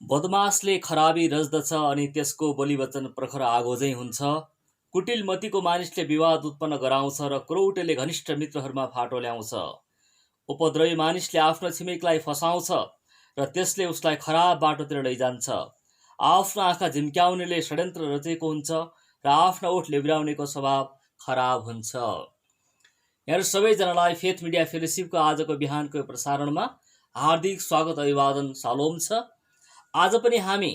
बदमासले खराबी रच्दछ अनि त्यसको बोलीवचन प्रखर आगो झैँ हुन्छ। कुटिल मतिको मानिसले विवाद उत्पन्न गराउँछ र क्रोउटेले घनिष्ठ मित्रहरूमा फाटो ल्याउँछ। उपद्रवी मानिसले आफ्नो छिमेकलाई फसाउँछ र त्यसले उसलाई खराब बाटोतिर लैजान्छ। आफ्नो आँखा झिम्क्याउनेले षड्यन्त्र रचेको हुन्छ र आफ्नो ओठ लेब्राउनेको स्वभाव खराब हुन्छ। यहाँहरू सबैजनालाई फेथ मिडिया फेलोसिपको आजको बिहानको प्रसारणमा हार्दिक स्वागत अभिवादन सालोम छ। आज पनि हामी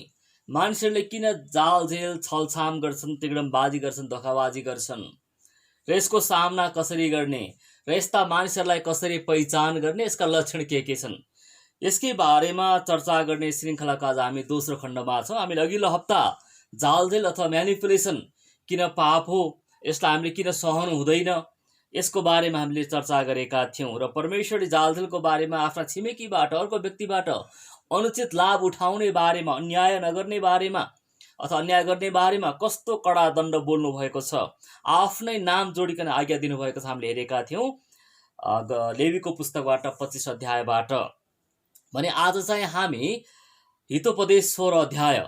मानिसहरूले किन जालझेल छलछाम गर्छन्, तिगडमबाजी गर्छन्, धोकाबाजी गर्छन् र यसको सामना कसरी गर्ने र यस्ता मानिसहरूलाई कसरी पहिचान गर्ने, यसका लक्षण के छन्, यसकै बारेमा चर्चा गर्ने श्रृङ्खलाका आज हामी दोस्रो खण्डमा छौँ। हामीले अघिल्लो हप्ता जालझेल अथवा म्यानिपुलेसन किन पाप हो, यसलाई हामीले किन सहनु हुँदैन, यसको बारेमा हामीले चर्चा गरेका थियौँ र परमेश्वरले जालझेलको बारेमा आफ्ना छिमेकीबाट, अर्को व्यक्तिबाट अनुचित लाभ उठाउने बारेमा, अन्याय नगर्ने बारेमा अथवा अन्याय गर्ने बारेमा कस्तो कडा दण्ड बोल्नु भएको छ, आफ्नै नाम जोडिकन आज्ञा दिनुभएको छ, हामीले हेरेका थियौँ लेवीको पुस्तकबाट 25 अध्यायबाट। भने आज चाहिँ हामी हितोपदेश 16 अध्याय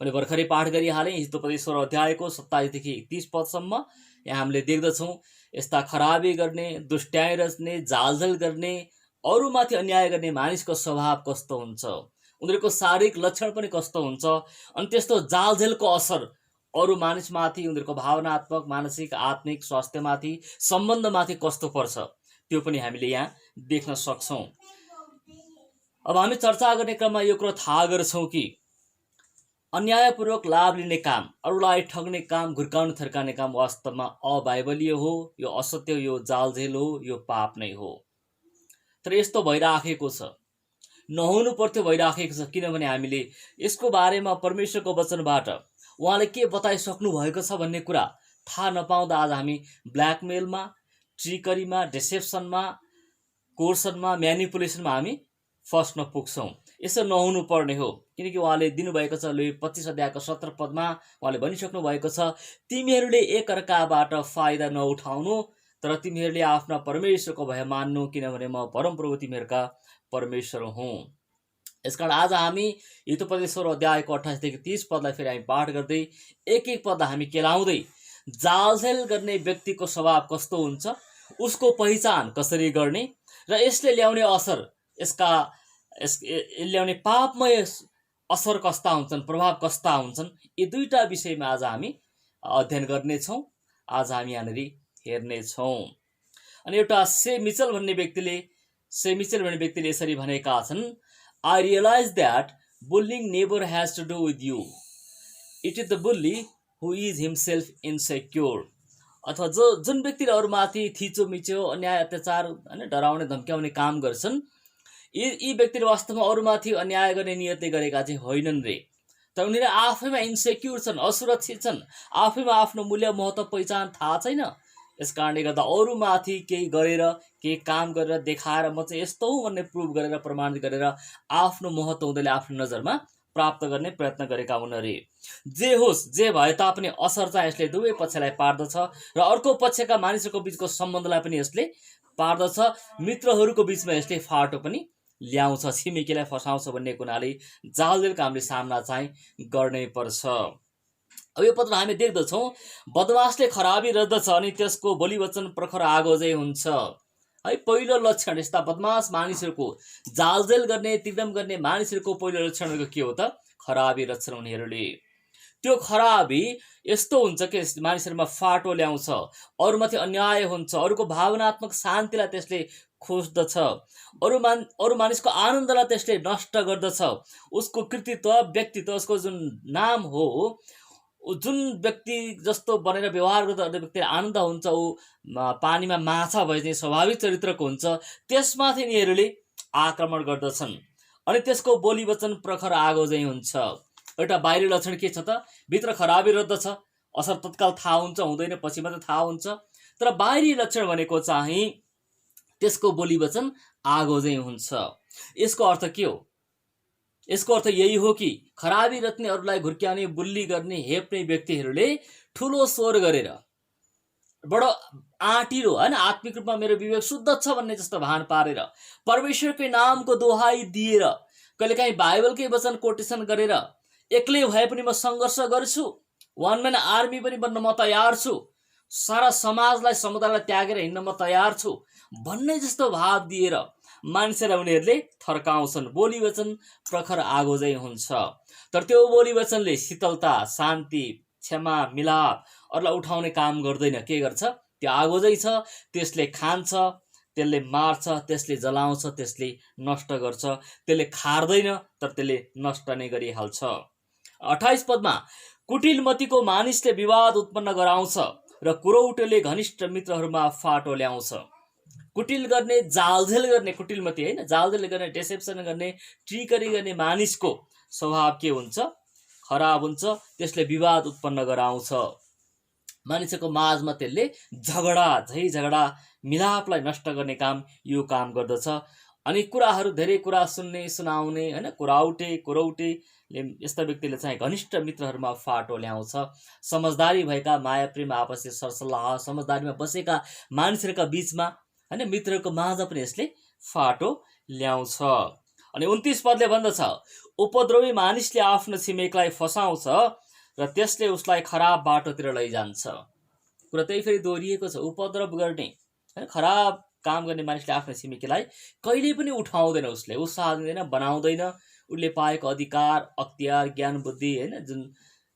मैले भर्खरै पाठ गरिहालेँ। हितोपदेश 16 अध्यायको 27 देखि 30 पदसम्म यहाँ हामीले देख्दछौँ यस्ता खराबी गर्ने, दुष्ट्याइ रच्ने, जालझेल गर्ने, अरूमाथि अन्याय गर्ने मानिसको स्वभाव कस्तो हुन्छ, उनीहरूको शारीरिक लक्षण पनि कस्तो हुन्छ, अनि त्यस्तो जालझेलको असर अरू मानिसमाथि, उनीहरूको भावनात्मक, मानसिक, आत्मिक स्वास्थ्यमाथि, सम्बन्धमाथि कस्तो पर्छ, त्यो पनि हामीले यहाँ देख्न सक्छौँ। अब हामी चर्चा गर्ने क्रममा यो कुरो थाहा गर्छौँ कि अन्यायपूर्वक लाभ लिने काम, अरूलाई ठग्ने काम, घुर्काउने थर्काउने काम वास्तवमा अबाइबलीय हो, यो असत्य हो, यो जालझेल हो, यो पाप नै हो। तर यस्तो भइराखेको छ, नहुनु पर्थ्यो भइराखेको छ, किनभने हामीले यसको बारेमा परमेश्वरको वचनबाट उहाँले के बताइसक्नु भएको छ भन्ने कुरा थाहा नपाउँदा आज हामी ब्ल्याकमेलमा, ट्रिकरीमा, डिसेप्सनमा, कोर्सनमा, म्यानिपुलेसनमा हामी फस्न पुग्छौँ। यसो नहुनु पर्ने हो, किनकि उहाँले दिनुभएको छ 25 अध्यायको 17 पदमा उहाँले भनिसक्नु भएको छ, तिमीहरूले एकअर्काबाट फाइदा नउठाउनु, तर तिमीहरूले आफ्ना परमेश्वरको भय मान्नु, किनभने म परमप्रभु तिमीहरूका परमेश्वर हुँ। यसकारण आज हामी हितोपदेश 16 अध्यायको 28 देखि 30 पदलाई फेरि हामी पाठ गर्दै एक एक पद हामी केलाउँदै जालझेल गर्ने व्यक्तिको स्वभाव कस्तो हुन्छ, उसको पहिचान कसरी गर्ने र यसले ल्याउने असर, यसले ल्याउने पापमय असर कस्ता हुन्छन्, प्रभाव कस्ता हुन्छन्, यी दुईटा विषयमा आज हामी अध्ययन गर्नेछौँ, आज हामी यहाँनिर हेर्नेछौँ। अनि एउटा से मिचेल भन्ने व्यक्तिले यसरी भनेका छन्, I realise that bullying never has to do with you, it is the bully who is himself insecure. अथवा जुन व्यक्तिले अरूमाथि थिचोमिचो, अन्याय, अत्याचार, होइन, डराउने धम्क्याउने काम गर्छन्, यी व्यक्तिले वास्तवमा अरूमाथि अन्याय गर्ने नियतले गरेका चाहिँ होइनन् रे, तर उनीहरू आफैमा इन्सेक्युर छन्, असुरक्षित छन्, आफैमा आफ्नो मूल्य महत्त्व पहिचान थाहा छैन। यस कारणले गर्दा अरूमाथि केही गरेर, केही काम गरेर देखाएर म चाहिँ यस्तो हुँ भन्ने प्रुभ गरेर, प्रमाणित गरेर आफ्नो महत्त्व उनीहरूले आफ्नो नजरमा प्राप्त गर्ने प्रयत्न गरेका हुन् अरे। जे होस्, जे भए तापनि असर चाहिँ यसले दुवै पक्षलाई पार्दछ र अर्को पक्षका मानिसहरूको बिचको सम्बन्धलाई पनि यसले पार्दछ, मित्रहरूको बिचमा यसले फाटो पनि ल्याउँछ, छिमेकीलाई फसाउँछ भन्ने कुराले जालझेलको हामीले सामना चाहिँ गर्नै पर्छ। अब यो पत्र हामी देख्दछौँ, बदमासले खराबी रच्दछ अनि त्यसको बोलीवचन प्रखर आगो चाहिँ हुन्छ है। पहिलो लक्षण यस्ता बदमास मानिसहरूको, जालझेल गर्ने, तिगडम गर्ने मानिसहरूको पहिलो लक्षणको के हो त? खराबी रच्छन् उनीहरूले। त्यो खराबी यस्तो हुन्छ कि मानिसहरूमा फाटो ल्याउँछ, अरूमाथि अन्याय हुन्छ, अरूको भावनात्मक शान्तिलाई त्यसले खोज्दछ, अरू मानिसको आनन्दलाई त्यसले नष्ट गर्दछ, उसको कृतित्व, व्यक्तित्व, उसको जुन नाम हो, जुन व्यक्ति जस्तो बनेर व्यवहार गर्दा अन्य व्यक्तिलाई आनन्द हुन्छ, ऊ पानीमा माछा भए चाहिँ स्वाभाविक चरित्रको हुन्छ, त्यसमाथि यिनीहरूले आक्रमण गर्दछन् अनि त्यसको बोलीवचन प्रखर आगो चाहिँ हुन्छ। एउटा बाहिरी लक्षण के छ त? भित्र खराबी रच्दछ, असर तत्काल थाहा हुन्छ, हुँदैन, पछि मात्रै थाहा हुन्छ। तर बाहिरी लक्षण भनेको चाहिँ त्यसको बोलीवचन आगो चाहिँ हुन्छ। यसको अर्थ के हो? यसको अर्थ यही हो कि खराबी रच्ने, अरूलाई घुर्क्याउने, बुल्ली गर्ने, हेप्ने व्यक्तिहरूले ठुलो स्वर गरेर, बडो आँटिलो, होइन, आत्मिक रूपमा मेरो विवेक शुद्ध छ भन्ने जस्तो भान पारेर, परमेश्वरकै नामको दोहाई दिएर कहिलेकाहीँ बाइबलकै वचन कोटेसन गरेर एक्लै भए पनि म सङ्घर्ष गर्छु, वान म्यान आर्मी पनि बन्न म तयार छु, सारा समाजलाई समुदायलाई त्यागेर हिँड्न म तयार छु भन्ने जस्तो भाव दिएर मानिसहरूलाई उनीहरूले थर्काउँछन्। बोली वचन प्रखर आगो झैँ हुन्छ, तर त्यो बोली वचनले शीतलता, शान्ति, क्षमा, मिलाप अरूलाई उठाउने काम गर्दैन। के गर्छ? त्यो आगो झैँ छ, त्यसले खान्छ, त्यसले मार्छ, त्यसले जलाउँछ, त्यसले नष्ट गर्छ, त्यसले खार्दैन तर त्यसले नष्ट नै गरिहाल्छ। 28 पदमा कुटिल मतिको मानिसले विवाद उत्पन्न गराउँछ र कुरौटेले घनिष्ठ मित्रहरूमा फाटो ल्याउँछ। कुटिल गर्ने, जालझेल गर्ने, कुटिल मती होइन, जालझेल गर्ने, डिसेप्सन गर्ने, ट्रिकरी गर्ने मानिसको स्वभाव के हुन्छ? खराब हुन्छ। त्यसले विवाद उत्पन्न गराउँछ। मानिसको माझमा त्यसले झगडा, झगडा, मिलापलाई नष्ट गर्ने काम यो काम गर्दछ। अनि कुराहरू, धेरै कुरा सुन्ने, सुनाउने, होइन, कुरौटेले यस्ता व्यक्तिले चाहिँ घनिष्ठ मित्रहरूमा फाटो ल्याउँछ। समझदारी भएका, माया प्रेम, आपसी सरसल्लाह, समझदारीमा बसेका मानिसहरूका बीचमा, होइन, मित्रहरूको माझ पनि यसले फाटो ल्याउँछ। अनि 29 पदले भन्दछ, उपद्रवी मानिसले आफ्नो छिमेकलाई फसाउँछ र त्यसले उसलाई खराब बाटोतिर लैजान्छ। कुरा त्यही फेरि दोहोरिएको छ। उपद्रव गर्ने, होइन, खराब काम गर्ने मानिसले आफ्नो छिमेकीलाई कहिले पनि उठाउँदैन, उसले उत्साह दिँदैन, बनाउँदैन। उसले पाएको अधिकार, अख्तियार, ज्ञान, बुद्धि, होइन, जुन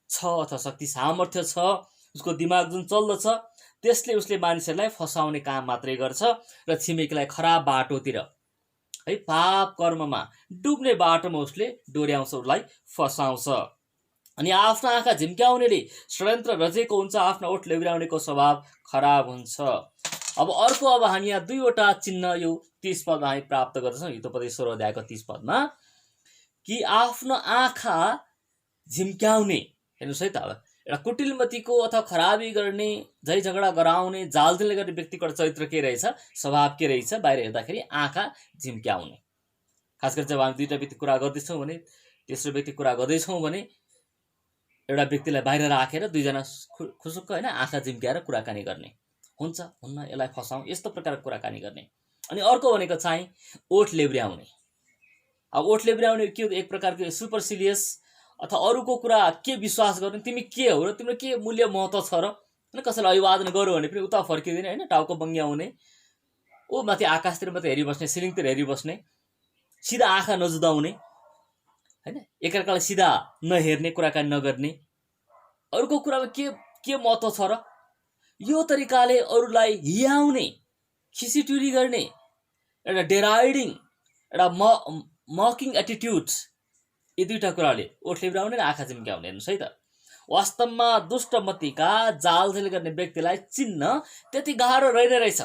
छ अथवा शक्ति सामर्थ्य छ, उसको दिमाग जुन चल्दछ, त्यसले उसले मानिसहरूलाई फसाउने काम मात्रै गर्छ र छिमेकीलाई खराब बाटोतिर, है, पाप कर्ममा डुब्ने बाटोमा उसले डोर्याउँछ, उसलाई फसाउँछ। अनि आफ्नो आँखा झिम्क्याउनेले षड्यन्त्र रचेको हुन्छ, आफ्नो ओठ लेब्राउनेको स्वभाव खराब हुन्छ। अब हामी यहाँ दुईवटा चिन्ह यो 30 पदमा हामी प्राप्त गर्दछौँ। हितोपदेश 16 अध्यायको 30 पदमा कि आफ्नो आँखा झिम्क्याउने, हेर्नुहोस् है त, अब एउटा कुटिलमतीको अथवा खराबी गर्ने, झै झगडा गराउने, जालझेल गर्ने व्यक्तिको चरित्र के रहेछ, स्वभाव के रहेछ? बाहिर हेर्दाखेरि आँखा झिम्क्याउने। खास गरी जब हामी दुईवटा व्यक्ति कुरा गर्दैछौँ भने, तेस्रो व्यक्ति कुरा गर्दैछौँ भने एउटा व्यक्तिलाई बाहिर राखेर दुईजना खुसुक्क, होइन, आँखा झिम्क्याएर कुराकानी गर्ने, हुन्छ हुन्न, यसलाई फसाउँ, यस्तो प्रकारको कुराकानी गर्ने। अनि अर्को भनेको चाहिँ ओठ लेब्र्याउने। अब ओठ लेब्र्याउने के हो? एक प्रकारको सुपरसिलियस अथवा अरूको कुरा के विश्वास गर्ने, तिमी के हो र तिम्रो के मूल्य महत्त्व छ र, होइन, कसैलाई अभिवादन गर्यो भने पनि उता फर्किँदैन, होइन, टाउको बङ्ग्याउने, ऊ माथि आकाशतिर मात्रै हेरिबस्ने, सिलिङतिर हेरिबस्ने, सिधा आँखा नजुदाउने, होइन, एकअर्कालाई सिधा नहेर्ने, कुराकानी नगर्ने, अरूको कुरामा के महत्त्व छ र, यो तरिकाले अरूलाई हियाउने, खिसीटुरी गर्ने, एउटा डेराइडिङ, एउटा मकिङ एटिट्युड, यी दुईवटा कुराले ओठ लेब्राउने र आँखा झिम्क्याउने। हेर्नुहोस् है त, वास्तवमा दुष्टमतीका, जालझेल गर्ने व्यक्तिलाई चिन्न त्यति गाह्रो रहेछ।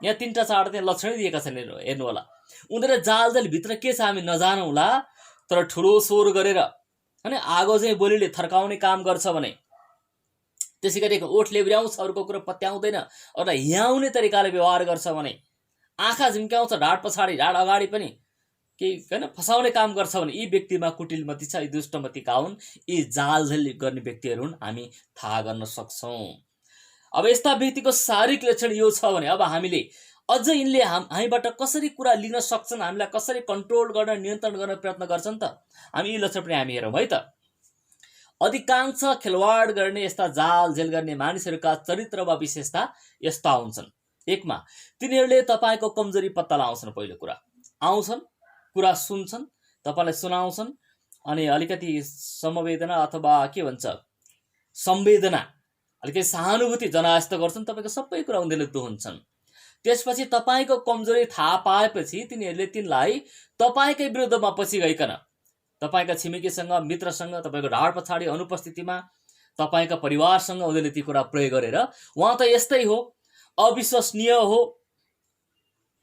यहाँ 3टा 4टा त्यहाँ लक्षणै दिएका छन्, हेर्नु होला। उनीहरूले जालझेलभित्र के छ हामी नजानौँला, तर ठुलो स्वर गरेर, होइन, आगो चाहिँ बोलीले थर्काउने काम गर्छ भने, त्यसै गरी ओठ लेब्र्याउँछ, अरूको कुरो पत्याउँदैन, अरूलाई हियाउने तरिकाले व्यवहार गर्छ भने, आँखा झिम्क्याउँछ, ढाड पछाडि ढाड अगाडि पनि केही, होइन, फसाउने काम गर्छ भने, यी व्यक्तिमा कुटिलमती छ, यी दुष्टमतीका हुन्, यी जालझेल गर्ने व्यक्तिहरू हुन्, हामी थाहा गर्न सक्छौँ। अब यस्ता व्यक्तिको शारीरिक लक्षण यो छ भने अब हामीले अझ यिनले हामीबाट कसरी कुरा लिन सक्छन्, हामीलाई कसरी कन्ट्रोल गर्न, नियन्त्रण गर्न प्रयत्न गर्छन् त, हामी यी लक्षण पनि हामी हेरौँ है त। अधिकांश खेलवाड गर्ने, यस्ता जालझेल गर्ने मानिसहरूका चरित्र वा विशेषता यस्ता हुन्छन्। 1 मा तिनीहरूले तपाईँको कमजोरी पत्ता लगाउँछन्। पहिलो कुरा, आउँछन्, कुरा सुन्छन्, तपाईँलाई सुनाउँछन्, अनि अलिकति समवेदना अथवा के भन्छ संवेदना, अलिकति सहानुभूति जनायस्त गर्छन्, तपाईँको सबै कुरा उनीहरूले दोहोन्छन्। त्यसपछि तपाईँको कमजोरी थाहा पाएपछि तिनीहरूले तिनलाई तपाईँकै विरुद्धमा पछि गइकन तपाईँका छिमेकीसँग, मित्रसँग, तपाईँको ढाड पछाडि अनुपस्थितिमा, तपाईँका परिवारसँग उनीहरूले ती कुरा प्रयोग गरेर, उहाँ त यस्तै हो, अविश्वसनीय हो,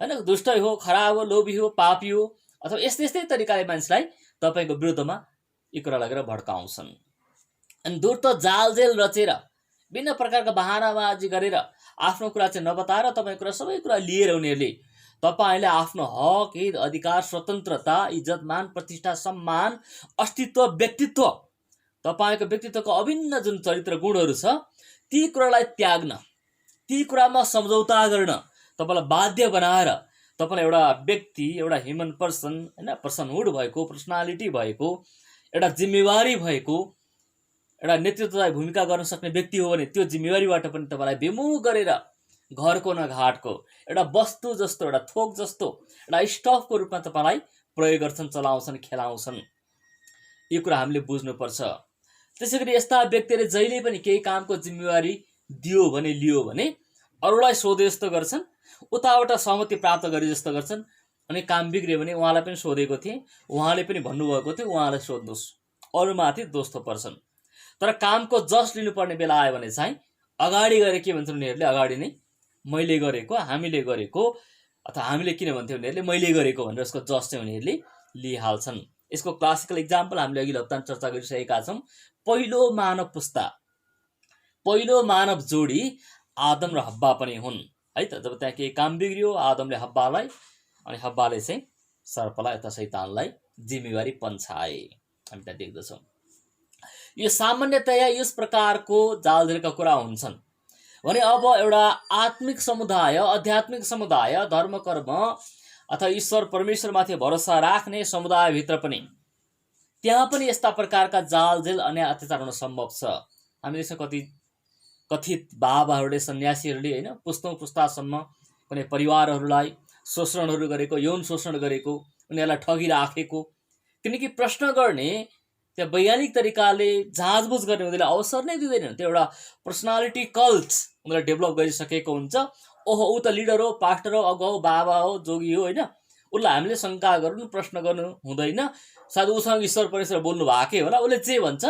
होइन, दुष्टै हो, खराब हो, लोभी हो, पापी हो, अथवा यस्तै तरिकाले मानिसलाई तपाईँको विरुद्धमा यी कुरा लगेर भड्काउँछन्। अनि धुर्त जालझेल रचेर विभिन्न प्रकारका बहानाबाजी गरेर आफ्नो कुरा चाहिँ नबताएर तपाईँको कुरा सबै कुरा लिएर उनीहरूले तपाईँले आफ्नो हक, हित, अधिकार, स्वतन्त्रता, इज्जत, मान, प्रतिष्ठा, सम्मान, अस्तित्व, व्यक्तित्व, तपाईँको व्यक्तित्वको अभिन्न जुन चरित्र गुणहरू छ, ती कुरालाई त्याग्न, ती कुरामा सम्झौता गर्न तपाईँलाई बाध्य बनाएर तपाईँलाई एउटा व्यक्ति, एउटा ह्युमन पर्सन होइन, पर्सनहुड भएको, पर्सनालिटी भएको, एउटा जिम्मेवारी भएको, एउटा नेतृत्वदायी भूमिका गर्न सक्ने व्यक्ति हो भने त्यो जिम्मेवारीबाट पनि तपाईँलाई विमुख गरेर घरको न घाटको एउटा वस्तु जस्तो, एउटा थोक जस्तो, एउटा स्टफको रूपमा तपाईँलाई प्रयोग गर्छन्, चलाउँछन्, खेलाउँछन्। यो कुरा हामीले बुझ्नुपर्छ। त्यसै गरी यस्ता व्यक्तिहरूले जहिले पनि केही कामको जिम्मेवारी दियो भने, लियो भने अरूलाई सोधे जस्तो गर्छन्, उताबाट सहमति प्राप्त गरे जस्तो गर्छन्, अनि काम बिग्रियो भने उहाँलाई पनि सोधेको थिएँ, उहाँले पनि भन्नुभएको थियो, उहाँलाई सोध्नुहोस्, अरूमाथि दोष पर्छन्। तर कामको जस लिनुपर्ने बेला आयो भने चाहिँ अगाडि गएर के भन्छन् उनीहरूले, अगाडि नै मैले गरेको, हामीले गरेको, अथवा हामीले किन भन्थ्यो उनीहरूले मैले गरेको भनेर यसको जस चाहिँ उनीहरूले लिइहाल्छन्। यसको क्लासिकल इक्जाम्पल हामीले अघिल्लो हप्ता चर्चा गरिसकेका छौँ। पहिलो मानव पुस्ता, पहिलो मानव जोडी आदम र हब्बा पनि हुन् है त। जब त्यहाँ केही काम बिग्रियो, आदमले हब्बालाई, अनि हब्बाले चाहिँ सर्पलाई अथवा शैतानलाई जिम्मेवारी पन्छाए, हामी त्यहाँ देख्दछौँ। यो सामान्यतया यस प्रकारको जालझेलका कुरा हुन्छन् भने अब एउटा आत्मिक समुदाय, आध्यात्मिक समुदाय, धर्म कर्म अथवा ईश्वर परमेश्वरमाथि भरोसा राख्ने समुदायभित्र पनि त्यहाँ पनि यस्ता प्रकारका जालझेल, अन्याय, अत्याचार हुन सम्भव छ। हामीले कति कथित बाबाहरूले, सन्यासीहरूले होइन, पुस्तौँ पुस्तासम्म कुनै परिवारहरूलाई शोषणहरू गरेको, यौन शोषण गरेको, उनीहरूलाई ठगिराखेको, किनकि प्रश्न गर्ने, त्यो वैज्ञानिक तरिकाले जाँचबुझ गर्ने उनीहरूले अवसर नै दिँदैनन्। त्यो एउटा पर्सनालिटी कल्ट उनीहरूले डेभलप गरिसकेको हुन्छ। ओहो, ऊ त लिडर हो, पास्टर हो, अगुवा हो, बाबा हो, जोगी हो होइन, उसलाई हामीले शङ्का गर्नु, प्रश्न गर्नु हुँदैन। सायद उसँग ईश्वर परमेश्वर बोल्नु भएकै होला, उसले जे भन्छ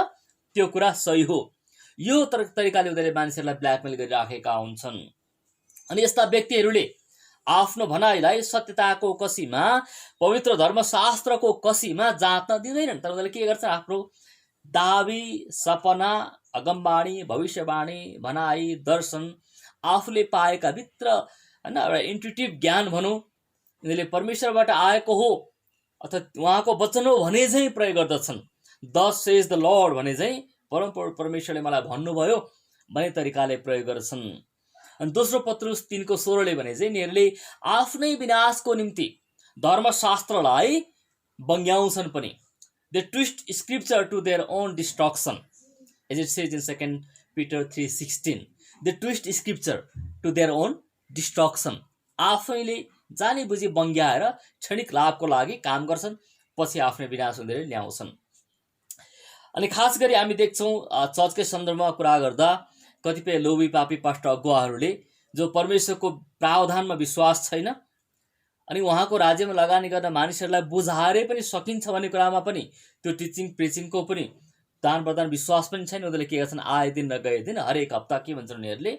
त्यो कुरा सही हो। यो तरिकाले उनीहरूले मानिसहरूलाई ब्ल्याकमेल गरिराखेका हुन्छन्। अनि यस्ता व्यक्तिहरूले आफ्नो भनाइलाई सत्यताको कसीमा, पवित्र धर्मशास्त्रको कसीमा जाँच्न दिँदैनन्। तर उनीहरूले के गर्छन्, आफ्नो दाबी, सपना, अगमबाणी, भविष्यवाणी, भनाइ, दर्शन, आफूले पाएका भित्र होइन एउटा इन्ट्युटिभ ज्ञान भनौँ, उनीहरूले परमेश्वरबाट आएको हो अथवा उहाँको वचन हो भने चाहिँ प्रयोग गर्दछन्। दस सेज द लर्ड भने चाहिँ परमेश्वरले मलाई भन्नुभयो भन्ने तरिकाले प्रयोग गर्छन्। अनि दोस्रो पत्रुस 3:16 भने चाहिँ यिनीहरूले आफ्नै विनाशको निम्ति धर्मशास्त्रलाई बङ्ग्याउँछन् पनि। They twist scripture to their own destruction, as it says in 2 Peter 3:16। They twist scripture to their own destruction, आफैले जानी बुझी बङ्ग्याएर क्षणिक लाभको लागि काम गर्छन्, पछि आफ्नै विनाश उनीहरूले ल्याउँछन्। अनि खास गरी हामी देख्छौँ चर्चकै सन्दर्भमा कुरा गर्दा कतिपय लोभी पापी पास्ट अगुवाहरूले जो परमेश्वरको प्रावधानमा विश्वास छैन, अनि उहाँको राज्यमा लगानी गर्न मानिसहरूलाई बुझाएरै पनि सकिन्छ भन्ने कुरामा पनि त्यो टिचिङ प्रिचिङको पनि दान प्रदान विश्वास पनि छैन। उनीहरूले के गर्छन्, आए दिन र गए दिन हरेक हप्ता के भन्छन् उनीहरूले,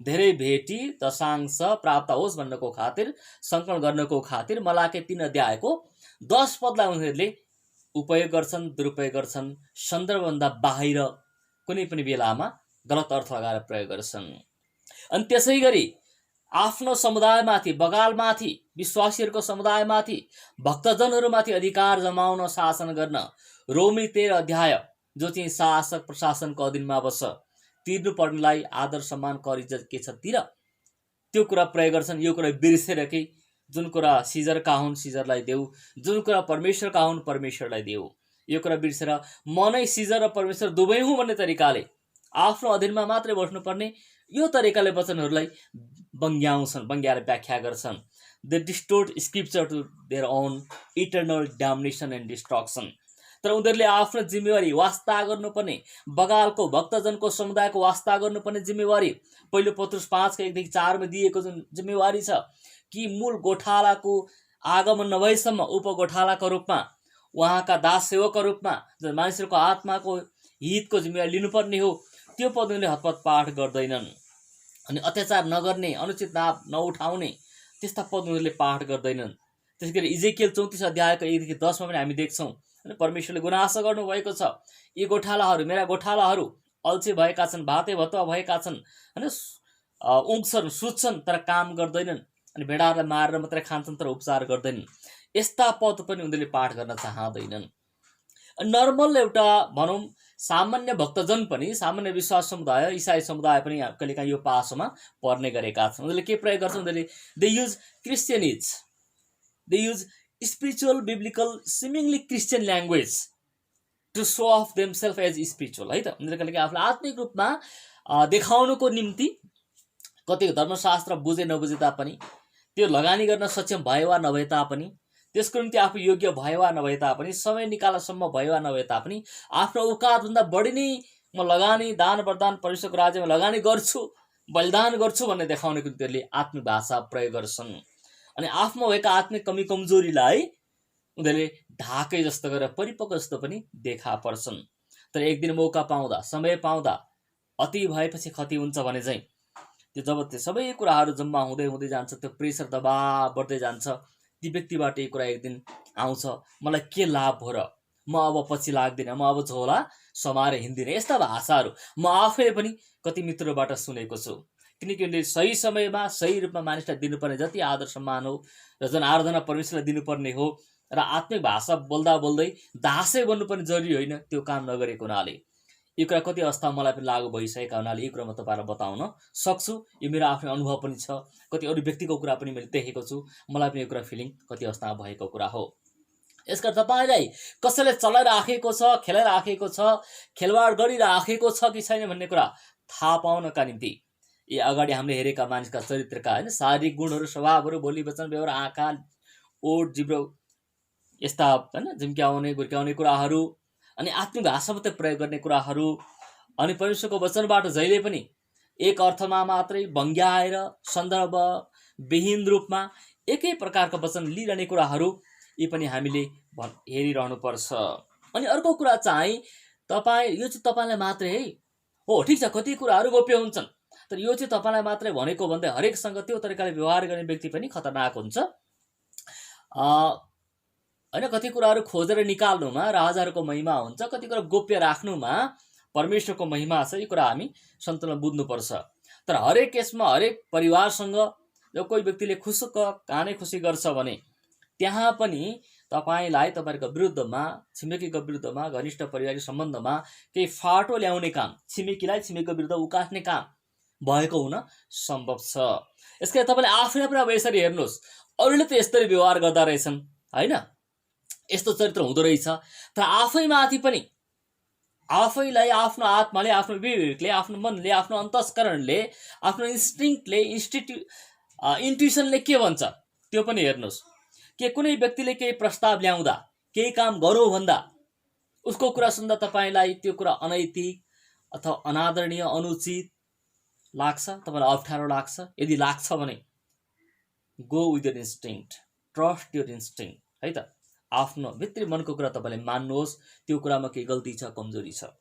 धेरै भेटी दशांश प्राप्त होस् भन्नको खातिर, सङ्कलन गर्नको खातिर मलाकी 3 अध्यायको 10 पदलाई उनीहरूले उपयोग गर्छन्, दुरुपयोग गर्छन्, सन्दर्भभन्दा बाहिर कुनै पनि बेलामा गलत अर्थ लगाएर प्रयोग गर्छन्। अनि त्यसै गरी आफ्नो समुदायमाथि, बगालमाथि, विश्वासीहरूको समुदायमाथि, भक्तजनहरूमाथि अधिकार जमाउन, शासन गर्न रोमी 13 अध्याय जो चाहिँ शासक प्रशासनको अधीनमा बस्छ, तिर्नुपर्नेलाई आदर सम्मान कर इज्जत के छ तिर, त्यो कुरा प्रयोग गर्छन्। यो कुरा बिर्सेर कि जुन कुरा सिजरका हुन् सिजरलाई देऊ, जुन कुरा परमेश्वरका हुन् परमेश्वरलाई देऊ, यो कुरा बिर्सेर म नै सिजर र परमेश्वर दुवै हुँ भन्ने तरिकाले आफ्नो अधीनमा मात्रै बस्नुपर्ने यो तरिकाले वचनहरूलाई बङ्ग्याउँछन्, बङ्ग्याएर व्याख्या गर्छन्। They distort scripture to their own eternal damnation and destruction. तर उनीहरूले आफ्नो जिम्मेवारी वास्ता गर्नुपर्ने, बगालको भक्तजनको समुदायको वास्ता गर्नुपर्ने जिम्मेवारी पहिलो पत्रुस 5:1-4 दिएको जुन जिम्मेवारी छ कि मूल गोठालाको आगमन नभएसम्म उपगोठालाको रूपमा, उहाँका दास सेवकको रूपमा जुन मानिसहरूको आत्माको हितको जिम्मेवारी लिनुपर्ने हो, त्यो पद उनीहरूले हतपत पाठ गर्दैनन्। अनि अत्याचार नगर्ने, अनुचित लाभ नउठाउने त्यस्ता पद उनीहरूले पाठ गर्दैनन्। त्यसै गरी इजेकियल 34 अध्यायको 1-10 पनि हामी देख्छौँ परमेश्वरले गुनासो गर्नुभएको छ, यी गोठालाहरू मेरा गोठालाहरू अल्छे भएका छन्, भाते भतुवा भएका छन्, होइन, उँघ्छन्, सुत्छन् तर काम गर्दैनन्, अनि भेडाहरूलाई मारेर मात्रै खान्छन् तर उपचार गर्दैनन्। यस्ता पद पनि उनीहरूले पाठ गर्न चाहँदैनन्। नर्मल एउटा भनौँ सामान्य भक्तजन पनि, सामान्य विश्वास समुदाय, इसाई समुदाय पनि कहिलेकाहीँ यो पासोमा पर्ने गरेका छन्। उनीहरूले के प्रयोग गर्छन्, उनीहरूले they use Christianese, they use spiritual biblical seemingly Christian language to show off themselves as spiritual है त। उनीहरूले आफूलाई आत्मिक रूपमा देखाउनुको निम्ति कतिको धर्मशास्त्र बुझे नबुझे तापनि, त्यो लगानी गर्न सक्षम भए वा नभए तापनि, त्यसको निम्ति आफू योग्य भए वा नभए तापनि, समय निकालसम्म भए वा नभए तापनि आफ्नो औकातभन्दा बढी नै म लगानी दान वरदान परमेश्वरको राज्यमा लगानी गर्छु, बलिदान गर्छु भन्ने देखाउनेको निम्ति उनीहरूले आत्मिक भाषा प्रयोग गर्छन्। अनि आफूमा भएका आत्मिक कमी कमजोरीलाई उनीहरूले ढाके जस्तो गरेर परिपक्व जस्तो पनि देखा पर्छन्। तर एक दिन मौका पाउँदा, समय पाउँदा अति भएपछि खति हुन्छ भने चाहिँ त्यो जब त्यो सबै कुराहरू जम्मा हुँदै हुँदै जान्छ, त्यो प्रेसर दबाब बढ्दै जान्छ, ती व्यक्तिबाट यो कुरा एक दिन आउँछ, मलाई के लाभ हो र, म अब पछि लाग्दिनँ, म अब झोला समाएर हिँड्दिनँ। यस्ता भाषाहरू म आफैले पनि कति मित्रबाट सुनेको छु। किनकि उनले सही समयमा सही रूपमा मानिसलाई दिनुपर्ने जति आदर सम्मान हो र जुन आराधना परमेश्वरलाई दिनुपर्ने हो र आत्मिक भाषा बोल्दा बोल्दै दासै बन्नुपर्ने जरुरी होइन, त्यो काम नगरेको हुनाले यो कुरा कति अवस्था मलाई पनि लागू भइसकेका हुनाले यो कुरा म तपाईँलाई बताउन सक्छु। यो मेरो आफ्नो अनुभव पनि छ, कति अरू व्यक्तिको कुरा पनि मैले देखेको छु, मलाई पनि यो कुरा फिलिङ कति अवस्थामा भएको कुरा हो। यसका तपाईँलाई कसैले चलाइराखेको छ, खेलाइराखेको छ, खेलवाड गरिराखेको छ कि छैन भन्ने कुरा थाहा पाउनका निम्ति यी अगाडि हामीले हेरेका मानिसका चरित्रका होइन शारीरिक गुणहरू, स्वभावहरू, बोली वचन व्यवहार, आँखा, ओठ, जिब्रो, यस्ता होइन झिम्क्याउने गुर्क्याउने कुराहरू, अनि आत्मिक भाषा मात्रै प्रयोग गर्ने कुराहरू, अनि परमेश्वरको वचनबाट जहिले पनि एक अर्थमा मात्रै भङ्ग्याएर सन्दर्भ विहीन रूपमा एकै प्रकारको वचन लिइरहने कुराहरू, यी पनि हामीले हेरिरहनुपर्छ। अनि अर्को कुरा चाहिँ तपाईँ, यो चाहिँ तपाईँलाई मात्रै है हो, ठिक छ कति कुराहरू गोप्य हुन्छन्, तर यो चाहिँ तपाईँलाई मात्रै भनेको भन्दै हरेकसँग त्यो तरिकाले व्यवहार गर्ने व्यक्ति पनि खतरनाक हुन्छ होइन। कति कुराहरू खोजेर निकाल्नुमा राजाहरूको महिमा हुन्छ, कति कुरा गोप्य राख्नुमा परमेश्वरको महिमा छ। यो कुरा हामी सन्तुलन बुझ्नुपर्छ। तर हरेक केसमा हरेक परिवारसँग जब कोही व्यक्तिले खुसुक्क कानै खुसी गर्छ भने त्यहाँ पनि तपाईँलाई तपाईँको विरुद्धमा, छिमेकीको विरुद्धमा, घनिष्ठ पारिवारिक सम्बन्धमा केही फाटो ल्याउने काम, छिमेकीलाई छिमेकीको विरुद्ध उकास्ने काम भएको हुन सम्भव छ। यसका तपाईँले आफैले पनि अब यसरी हेर्नुहोस्, अरूले त यस्तरी व्यवहार गर्दा रहेछन् होइन, यस्तो चरित्र हुँदो रहेछ, तर आफैमाथि पनि आफैलाई आफ्नो आत्माले, आफ्नो विवेकले, आफ्नो मनले, आफ्नो अन्तस्करणले, आफ्नो इन्स्टिङक्टले, इन्ट्युसनले के भन्छ त्यो पनि हेर्नुहोस्। के कुनै व्यक्तिले केही प्रस्ताव ल्याउँदा, केही काम गरौँ भन्दा उसको कुरा सुन्दा तपाईँलाई त्यो कुरा अनैतिक अथवा अनादरणीय, अनुचित लाग्छ, तपाईँलाई अप्ठ्यारो लाग्छ? यदि लाग्छ भने go with your instinct, trust your instinct है त। आफ्नो भित्री मनको कुरा तपाईँले मान्नुहोस्, त्यो कुरामा केही गल्ती छ, कमजोरी छ।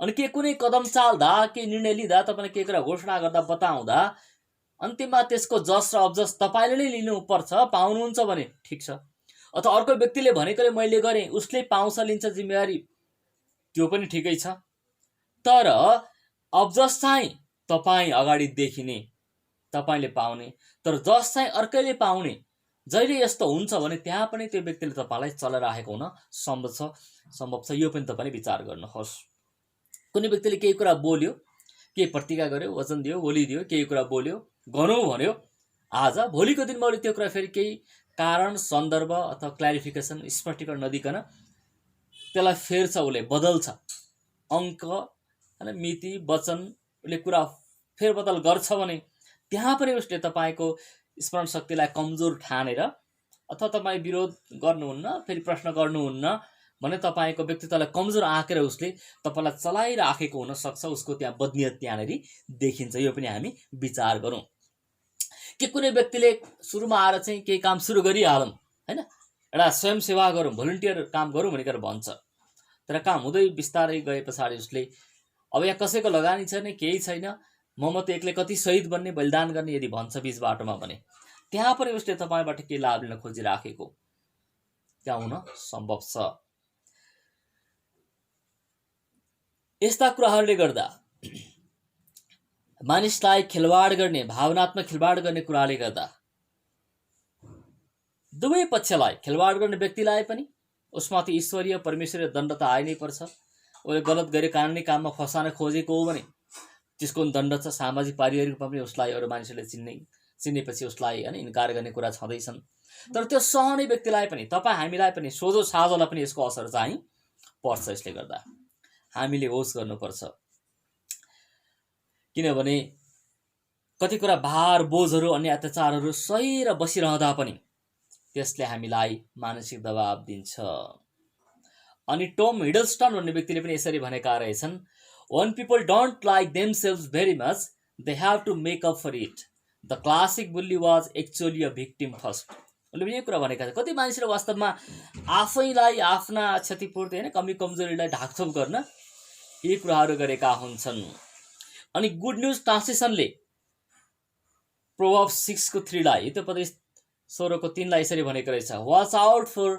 अनि के कुनै कदम चाल्दा, केही निर्णय लिँदा, तपाईँले केही कुरा घोषणा गर्दा, बताउँदा अन्तिममा त्यसको जस र अबजस तपाईँले नै लिनुपर्छ, पाउनुहुन्छ भने ठिक छ। अथवा अर्को व्यक्तिले भनेकोले मैले गरेँ, उसले पाउँछ, लिन्छ जिम्मेवारी, त्यो पनि ठिकै छ। तर अबजस चाहिँ तपाईँ अगाडि देखिने, तपाईँले पाउने, तर जस चाहिँ अर्कैले पाउने। जहिले यस्तो हुन्छ भने त्यहाँ पनि त्यो व्यक्तिले तपाईँलाई चलाइराखेको हुन सम्भव छ। यो पनि तपाईँले विचार गर्नुहोस्। कुनै व्यक्तिले केही कुरा बोल्यो, केही प्रतिज्ञा गर्यो, वचन दियो, बोलिदियो, केही कुरा बोल्यो, गरौँ भन्यो आज, भोलिको दिन मैले त्यो कुरा फेरि केही कारण, सन्दर्भ अथवा क्ल्यारिफिकेसन, स्पष्टीकरण नदिकन त्यसलाई फेर्छ, उसले बदल्छ, अङ्क होइन, मिति, वचन, उसले कुरा फेरबदल गर्छ भने त्यहाँ पनि उसले तपाईँको स्मरण शक्तिलाई कमजोर ठानेर अथवा तपाईँ विरोध गर्नुहुन्न, फेरि प्रश्न गर्नुहुन्न भने तपाईँको व्यक्तित्वलाई कमजोर आँकेर उसले तपाईँलाई चलाइराखेको हुनसक्छ। उसको त्यहाँ बदनियत त्यहाँनिर देखिन्छ। यो पनि हामी विचार गरौँ। कि कुनै व्यक्तिले सुरुमा आएर चाहिँ केही काम सुरु गरिहालौँ होइन, एउटा स्वयंसेवा गरौँ, भोलिन्टियर काम गरौँ भनेर भन्छ, तर काम हुँदै बिस्तारै गए पछाडि उसले अब यहाँ कसैको लगानी छैन, केही छैन, म त एक्लै कति शहीद बन्ने, बलिदान गर्ने यदि भन्छ बिच बाटोमा भने त्यहाँ पनि उसले तपाईँबाट केही लाभ लिन खोजिराखेको त्यहाँ हुन सम्भव छ। यस्ता कुराहरूले गर्दा मानिसलाई खेलवाड गर्ने, भावनात्मक खेलवाड गर्ने कुराले गर्दा दुवै पक्षलाई, खेलवाड गर्ने व्यक्तिलाई पनि उसमाथि ईश्वरीय परमेश्वरीय दण्ड त आइ नै पर्छ। उसले गलत गरे, कानुनी काममा फसान खोजेको हो भने त्यसको दण्ड छ। सामाजिक पारिवारिक रूपमा पनि उसलाई अरू मानिसहरूले चिनेपछि उसलाई होइन इन्कार गर्ने कुरा छँदैछन्। तर त्यो सहने व्यक्तिलाई पनि, तपाईँ हामीलाई पनि, सोझो साझोलाई पनि यसको असर चाहिँ पर्छ। यसले गर्दा हामीले होस गर्नुपर्छ, किनभने कति कुरा भार बोझहरू अन्य अत्याचारहरू सही र बसिरहँदा पनि त्यसले हामीलाई मानसिक दबाब दिन्छ। अनि टम हिडलस्टन भन्ने व्यक्तिले पनि यसरी भनेका रहेछन्, when people don't like themselves very much, they have to make up for it. The classic bully was actually a victim first. उसले यही कुरा भनेका छ, कति मानिसले वास्तवमा आफैलाई आफ्ना क्षतिपूर्ति होइन कमी कमजोरीलाई ढाकछोप गर्न यी कुराहरू गरेका हुन्छन्। अनि गुड न्युज ट्रान्सलेसनले प्रोभर्ब 6:3 लाई हितोपदेश 16:3 यसरी भनेको रहेछ, watch out for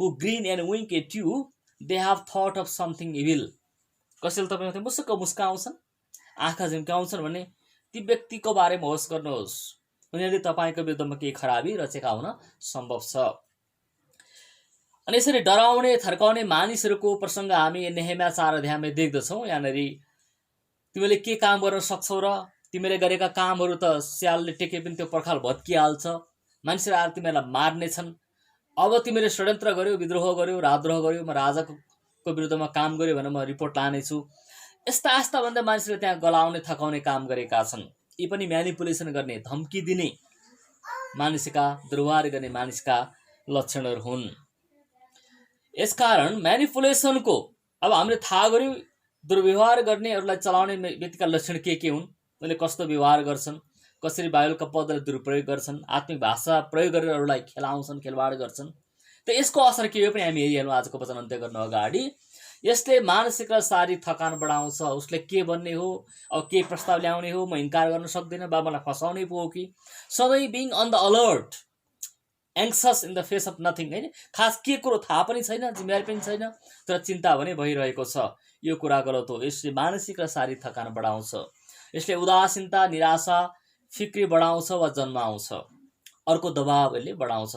who grin and wink at you, they have thought of something evil. कसैले तपाईँको मुसुक्क मुस्काउँछन्, आँखा झिम्काउँछन् भने ती व्यक्तिको बारेमा होस गर्नुहोस्, उनीहरूले तपाईँको विरुद्धमा केही खराबी रचेका हुन सम्भव छ। अनि यसरी डराउने थर्काउने मानिसहरूको प्रसङ्ग हामी नेहेमिया 4 अध्यायमा देख्दछौँ। यहाँनिर तिमीले के काम गर्न सक्छौ र तिमीले गरेका कामहरू त स्यालले टेके पनि त्यो पर्खाल भत्किहाल्छ, मानिसहरू आएर तिमीलाई मार्नेछन्, अब तिमीले षड्यन्त्र गर्यो, विद्रोह गर्यो, राजद्रोह गर्यो, म राजाको विरुद्धमा काम गर्यो भने म रिपोर्ट लानेछु। यस्ता भन्दा मानिसहरूले त्यहाँ गलाउने थकाउने काम गरेका छन्। यी पनि म्यानिपुलेसन गर्ने, धम्की दिने मानिसका, दुर्व्यवहार गर्ने मानिसका लक्षणहरू हुन्। यसकारण म्यानिपुलेसनको अब हामीले थाहा गर्यौँ दुर्व्यवहार गर्नेहरूलाई चलाउने व्यक्तिका लक्षण के हुन्, उनले कस्तो व्यवहार गर्छन्, कसरी बाइबलका पदलाई दुरुपयोग गर्छन्, आत्मिक भाषा प्रयोग गरेर अरूलाई खेलाउँछन्, खेलवाड गर्छन्। त यसको असर के हो पनि हामी हेरिहालौँ आजको वचन अन्त्य गर्न अगाडि। यसले मानसिक र शारीरिक थकान बढाउँछ। उसले के भन्ने हो, अब के प्रस्ताव ल्याउने हो, म इन्कार गर्न सक्दिनँ, बा मलाई फसाउने पो हो कि, सधैँ being on the alert, anxious in the face of nothing, होइन, खास के कुरो थाहा पनि छैन, जिम्मेवारी पनि छैन, तर चिन्ता भने भइरहेको छ। यो कुरा गलत हो। यसले मानसिक र शारीरिक थकान बढाउँछ। यसले उदासीनता, निराशा, फिक्री बढाउँछ वा जन्माउँछ। अर्को दबाब यसले बढाउँछ।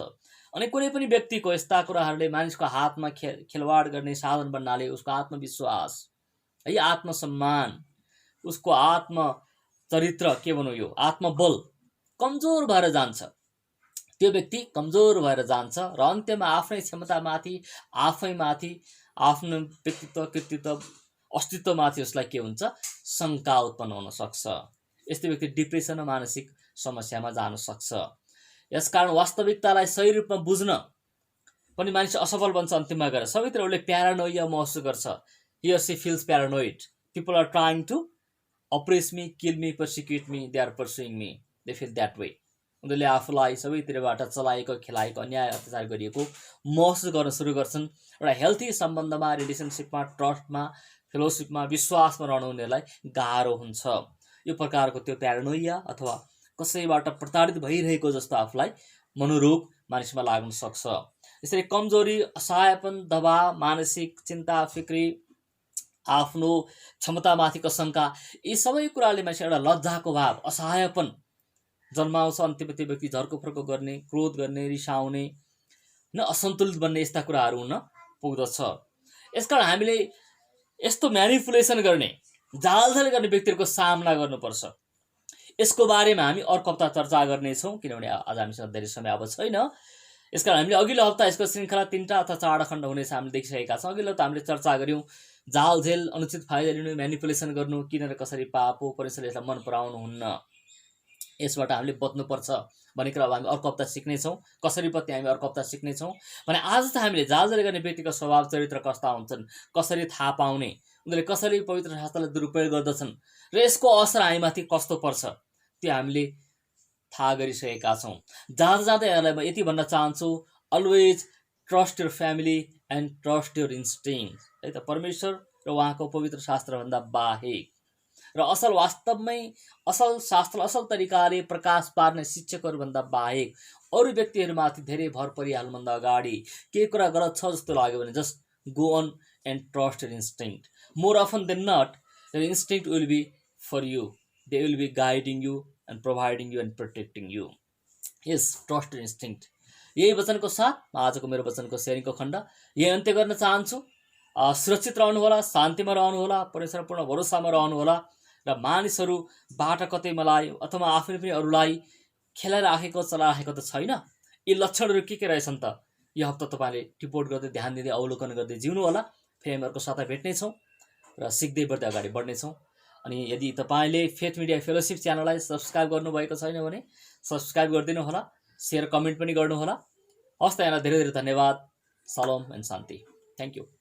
अनि कुनै पनि व्यक्तिको यस्ता कुराहरूले मानिसको हातमा खेलवाड गर्ने साधन बन्नाले उसको आत्मविश्वास, है, आत्मसम्मान, उसको आत्मचरित्र, के भनौँ यो आत्मबल कमजोर भएर जान्छ। त्यो व्यक्ति कमजोर भएर जान्छ र अन्त्यमा आफ्नै क्षमतामाथि, आफैमाथि, आफ्नो व्यक्तित्व, कृतित्व, अस्तित्वमाथि उसलाई के हुन्छ, शङ्का उत्पन्न हुन सक्छ। यस्तो व्यक्ति डिप्रेसन र मानसिक समस्यामा जान सक्छ। यसकारण वास्तविकतालाई सही रूपमा बुझ्न पनि मानिस असफल बन्छ। अन्तिममा गएर सबैतिर उसले प्यारानोइया महसुस गर्छ। He or she feels paranoid, people are trying to oppress me, kill me, persecute me, they are pursuing me, they feel that way. उनीहरूले आफूलाई सबैतिरबाट चलाएको, खेलाएको, अन्याय अत्याचार गरिएको महसुस गर्न सुरु गर्छन्। एउटा हेल्थी सम्बन्धमा, रिलेसनसिपमा, ट्रस्टमा, फेलोसिपमा, विश्वासमा रहनु उनीहरूलाई गाह्रो हुन्छ। यो प्रकारको त्यो प्यारानोइया अथवा कसैबाट प्रताडित भइरहेको जस्तो आफूलाई मनोरोग मानिसमा लाग्न सक्छ। यसरी कमजोरी, असहायपन, दबाव, मानसिक चिन्ता, फिक्री, आफ्नो क्षमतामाथिको शङ्का, यी सबै कुराले मानिस एउटा लज्जाको भाव, असहायपन जन्माउँछ। अन्त्यमा त्यो व्यक्ति झर्को फर्को गर्ने, क्रोध गर्ने, रिसाउने, असन्तुलित बन्ने यस्ता कुराहरू हुन पुग्दछ। यसकारण हामीले यस्तो म्यानिपुलेसन गर्ने, जालझाल गर्ने व्यक्तिहरूको सामना गर्नुपर्छ। यसको बारेमा हामी अर्को हप्ता चर्चा गर्नेछौँ, किनभने आज हामीसँग धेरै समय अब छैन। यसकारण हामीले अघिल्लो हप्ता यसको श्रृङ्खला 3टा अथवा 4 खण्ड हुनेछ हामीले देखिसकेका छौँ। अघिल्लो हप्ता हामीले चर्चा गऱ्यौँ जालझेल, अनुचित फाइदा लिनु, म्यानिपुलेसन गर्नु किन र कसरी पाप हो, परमेश्वरले यसलाई मन पराउनुहुन्न, यसबाट हामीले बच्नुपर्छ भन्ने कुरा अब हामी अर्को हप्ता सिक्नेछौँ। कसरी बत्ने हामी अर्को हप्ता सिक्नेछौँ। भने आज त हामीले जालझेल गर्ने व्यक्तिको स्वभाव चरित्र कस्ता हुन्छन्, कसरी थाहा पाउने, उनीहरूले कसरी पवित्र शास्त्रलाई दुरुपयोग गर्दछन् र यसको असर हामीमाथि कस्तो पर्छ, त्यो हामीले थाहा गरिसकेका छौँ। जाँदा यहाँलाई म यति भन्न चाहन्छु, always trust your family and trust your instinct, है त। परमेश्वर र उहाँको पवित्र शास्त्रभन्दा बाहेक र असल वास्तवमै असल शास्त्र, असल तरिकाले प्रकाश पार्ने शिक्षकहरूभन्दा बाहेक अरू व्यक्तिहरूमाथि धेरै भर परिहाल्नुभन्दा अगाडि केही कुरा गलत छ जस्तो लाग्यो भने just go on and trust your instinct. More often than not your instinct will be for you, they will be guiding you and providing you and protecting you. Yes, trust your instinct. यही वचनको साथ आजको मेरो वचनको सेयरिङको खण्ड यही अन्त्य गर्न चाहन्छु। सुरक्षित रहनुहोला, शान्तिमा रहनुहोला, परमेश्वरपूर्ण भरोसामा रहनुहोला र मानिसहरूबाट कतै मलाई अथवा आफूले पनि अरूलाई खेलाइराखेको, चलाइराखेको त छैन। यी लक्षणहरू के रहेछन् त यो हप्ता तपाईँले टिपोट गर्दै ध्यान दिँदै अवलोकन गर्दै जिउनु होला। फेरि हामीहरूको साथमा भेट्नेछौँ र सिक्दै बढ्दै अगाडि बढ्नेछौँ। अनि यदि तपाईँले फेथ मिडिया फेलोसिप च्यानललाई सब्सक्राइब गर्नुभएको छैन भने सब्सक्राइब गरिदिनु होला, सेयर कमेन्ट पनि गर्नुहोला। हस् त यहाँलाई धेरै धेरै धन्यवाद। Salom and Shanti. Thank you.